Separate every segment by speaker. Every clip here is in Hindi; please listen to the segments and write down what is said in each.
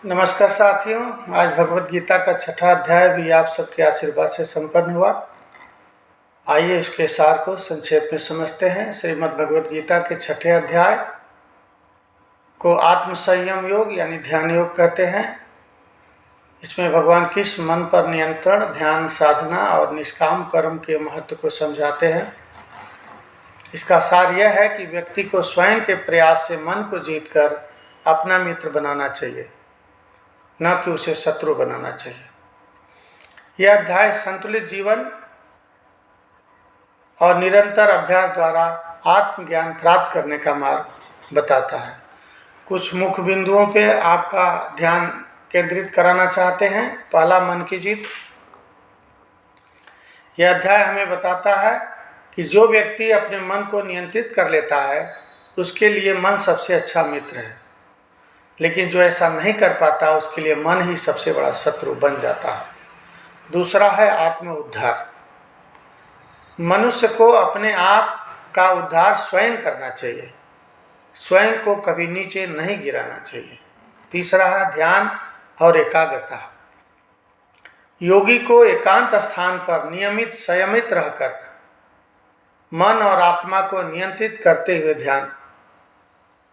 Speaker 1: नमस्कार साथियों, आज भगवत गीता का छठा अध्याय भी आप सबके आशीर्वाद से संपन्न हुआ। आइए इसके सार को संक्षेप में समझते हैं। श्रीमद् भगवत गीता के छठे अध्याय को आत्म संयम योग यानी ध्यान योग कहते हैं। इसमें भगवान कृष्ण मन पर नियंत्रण, ध्यान साधना और निष्काम कर्म के महत्व को समझाते हैं। इसका सार यह है कि व्यक्ति को स्वयं के प्रयास से मन को जीतकर अपना मित्र बनाना चाहिए, न कि उसे शत्रु बनाना चाहिए। यह अध्याय संतुलित जीवन और निरंतर अभ्यास द्वारा आत्मज्ञान प्राप्त करने का मार्ग बताता है। कुछ मुख्य बिंदुओं पे आपका ध्यान केंद्रित कराना चाहते हैं। पहला, मन की जीत। यह अध्याय हमें बताता है कि जो व्यक्ति अपने मन को नियंत्रित कर लेता है उसके लिए मन सबसे अच्छा मित्र है, लेकिन जो ऐसा नहीं कर पाता उसके लिए मन ही सबसे बड़ा शत्रु बन जाता है। दूसरा है आत्म उद्धार। मनुष्य को अपने आप का उद्धार स्वयं करना चाहिए, स्वयं को कभी नीचे नहीं गिराना चाहिए। तीसरा है ध्यान और एकाग्रता। योगी को एकांत स्थान पर नियमित संयमित रहकर मन और आत्मा को नियंत्रित करते हुए ध्यान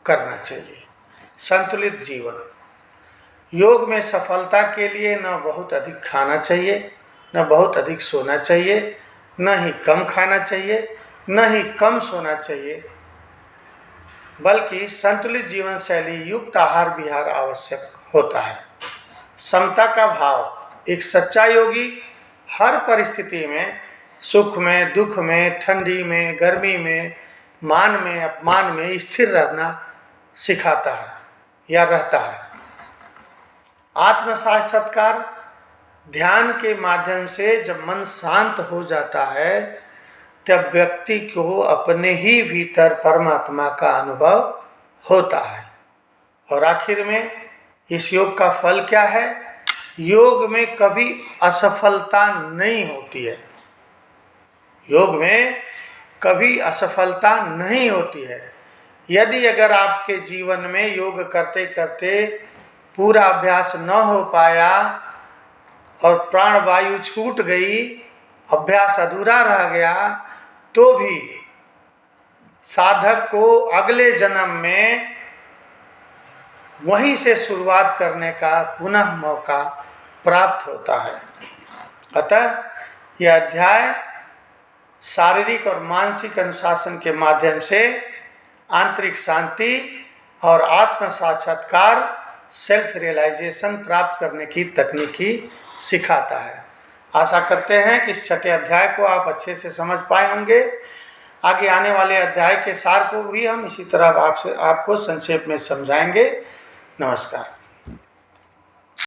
Speaker 1: करना चाहिए। संतुलित जीवन। योग में सफलता के लिए न बहुत अधिक खाना चाहिए, न बहुत अधिक सोना चाहिए, न ही कम खाना चाहिए, न ही कम सोना चाहिए, बल्कि संतुलित जीवन शैली युक्त आहार विहार आवश्यक होता है। समता का भाव। एक सच्चा योगी हर परिस्थिति में, सुख में, दुख में, ठंडी में, गर्मी में, मान में, अपमान में स्थिर रहना सिखाता है या रहता है। आत्म साक्षात्कार। ध्यान के माध्यम से जब मन शांत हो जाता है तब व्यक्ति को अपने ही भीतर परमात्मा का अनुभव होता है। और आखिर में इस योग का फल क्या है? योग में कभी असफलता नहीं होती है। योग में कभी असफलता नहीं होती है। यदि अगर आपके जीवन में योग करते करते पूरा अभ्यास न हो पाया और प्राण वायु छूट गई, अभ्यास अधूरा रह गया, तो भी साधक को अगले जन्म में वहीं से शुरुआत करने का पुनः मौका प्राप्त होता है। अतः यह अध्याय शारीरिक और मानसिक अनुशासन के माध्यम से आंतरिक शांति और आत्म साक्षात्कार, सेल्फ रियलाइजेशन प्राप्त करने की तकनीकी सिखाता है। आशा करते हैं कि इस छठे अध्याय को आप अच्छे से समझ पाए होंगे। आगे आने वाले अध्याय के सार को भी हम इसी तरह आपको संक्षेप में समझाएंगे। नमस्कार।